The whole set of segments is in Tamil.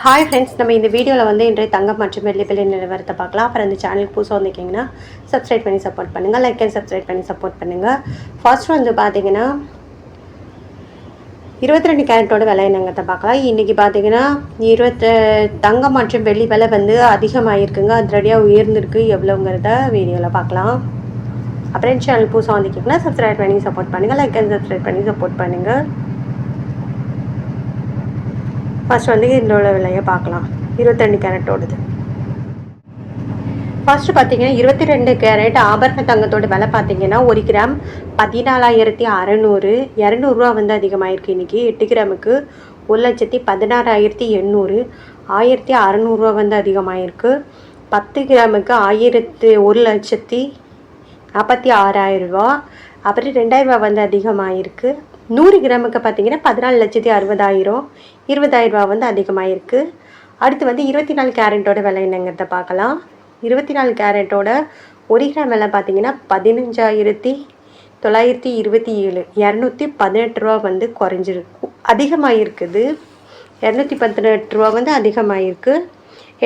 ஹாய் ஃப்ரெண்ட்ஸ், நம்ம இந்த வீடியோவில் வந்து இன்றைய தங்கம் மற்றும் வெள்ளி விலை நிலவரத்தை பார்க்கலாம். அப்புறம் இந்த சேனலுக்கு புதுசாக வந்திருக்கீங்கன்னா சப்ஸ்கிரைப் பண்ணி சப்போர்ட் பண்ணுங்கள், லைக் அண்ட் சப்ஸ்கிரைப் பண்ணி சப்போர்ட் பண்ணுங்கள். ஃபர்ஸ்ட் வந்து பார்த்தீங்கன்னா 22 கேரட்டோட விலை என்னங்கிறத பார்க்கலாம். இன்றைக்கி பார்த்தீங்கன்னா தங்கம் மற்றும் வெள்ளி விலை வந்து அதிகமாகிருக்குங்க, அதிரடியாக உயர்ந்திருக்கு. எவ்வளோங்கிறத வீடியோவில் பார்க்கலாம். அப்புறம் இந்த சேனல் புதுசாக வந்திருக்கீங்கன்னா சப்ஸ்கிரைப் பண்ணி சப்போர்ட் பண்ணுங்கள், லைக் அண்ட் சப்ஸ்கிரைப் பண்ணி சப்போர்ட் பண்ணுங்கள். ஃபர்ஸ்ட் வந்து இதோட விலையை பார்க்கலாம். 22 கேரட்டோடது. ஃபர்ஸ்ட் பார்த்தீங்கன்னா 22 கேரட் ஆபரண தங்கத்தோட விலை பார்த்தீங்கன்னா 1 கிராம் 14,600, 200 வந்து அதிகமாகிருக்கு. இன்றைக்கி 8 கிராமுக்கு 1,16,800, 1,600 வந்து அதிகமாகிருக்கு. 10 கிராமுக்கு 1,46,000. அப்புறம் 2,000 வந்து அதிகமாகிருக்கு. 100 கிராமுக்கு பார்த்தீங்கன்னா 14,60,000, 20,000 வந்து அதிகமாகிருக்கு. அடுத்து வந்து 24 கேரட்டோட விலை என்னங்கிறத பார்க்கலாம். 24 கேரட்டோட 1 கிராம் விலை பார்த்தீங்கன்னா 15,927, 218 ரூபா வந்து குறைஞ்சிருக்கு, அதிகமாகிருக்குது. 218 ரூபா வந்து அதிகமாகிருக்கு.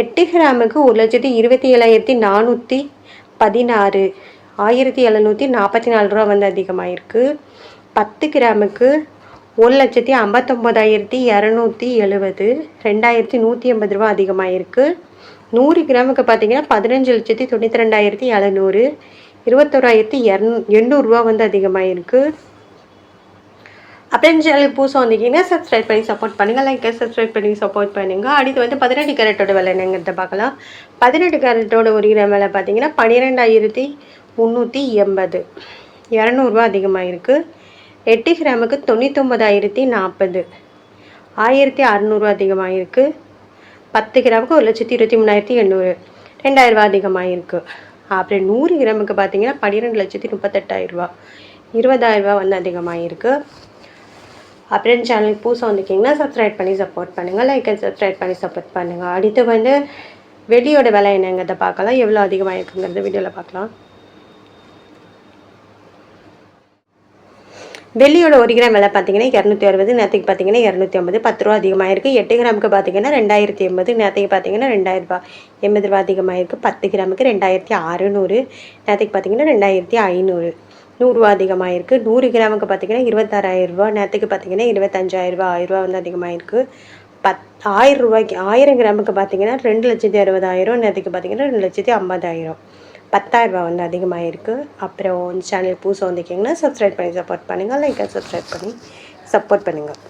8 கிராமுக்கு 1,27,416, 1,744 ரூபா வந்து அதிகமாகிருக்கு. 10 கிராமுக்கு 1,59,270, 2,180 ரூபா அதிகமாகிருக்கு. 100 கிராமுக்கு பார்த்தீங்கன்னா 15,92,700, 21,800 ரூபா வந்து அதிகமாகிருக்கு. அப்புறம் சேனலுக்கு புதுசாக வந்திருக்கீங்கன்னா சப்ஸ்கிரைப் பண்ணி சப்போர்ட் பண்ணுங்கள், லைக் சப்ஸ்கிரைப் பண்ணி சப்போர்ட் பண்ணுங்கள். அடுத்து வந்து 18 கேரட்டோட விலை என்னங்கிறத பார்க்கலாம். 18 கேரட்டோட 1 கிராம் விலை பார்த்தீங்கன்னா 12,380, 200 ரூபா அதிகமாகிருக்கு. 8 கிராமுக்கு 99,040, 1,600 ரூபா அதிகமாகிருக்கு. 10 கிராமுக்கு 1,23,800, 2,000 ரூபா அதிகமாகிருக்கு. அப்புறம் 100 கிராமுக்கு பார்த்தீங்கன்னா 12,38,000, 20,000 ரூபா வந்து அதிகமாகிருக்கு. அப்புறம் சேனலுக்கு புதுசாக வந்திருக்கீங்கன்னா சப்ஸ்கிரைப் பண்ணி சப்போர்ட் பண்ணுங்கள், லைக் அண்ட் சப்ஸ்கிரைப் பண்ணி சப்போர்ட் பண்ணுங்கள். அடுத்து வந்து வெள்ளியோட விலை என்னங்கிறத பார்க்கலாம். எவ்வளோ அதிகமாகிருக்குங்கிறத வீடியோவில் பார்க்கலாம். வெள்ளியோட 1 கிராம் விலை பார்த்தீங்கன்னா 260, நேற்றுக்கு பார்த்தீங்கன்னா 250, 10 ரூபா அதிகமாகிருக்கு. 8 கிராமுக்கு பார்த்தீங்கன்னா 2,080, நேற்றுக்கு பார்த்தீங்கன்னா 2,000 80 ரூபா அதிகமாகிருக்கு. 10 கிராமுக்கு 2,600, நேற்றுக்கு பார்த்தீங்கன்னா 2,500, 100 ரூபா அதிகமாகிருக்கு. 100 கிராமுக்கு பார்த்தீங்கன்னா 26,000, நேற்றுக்கு பார்த்தீங்கன்னா 25,000, 1,000 ரூபா வந்து அதிகமாகிருக்கு. 1,000 ரூபாய்க்கு 1000 கிராமுக்கு பார்த்தீங்கன்னா 2,60,000, நேற்றுக்கு பார்த்தீங்கன்னா 2,50,000, 10,000 ரூபா வந்து அதிகமாகிருக்கு. அப்புறம் சேனல் புதுசாக வந்திருக்கீங்கன்னா சப்ஸ்கிரைப் பண்ணி சப்போர்ட் பண்ணுங்கள், லைக் சப்ஸ்கிரைப் பண்ணி சப்போர்ட் பண்ணுங்கள்.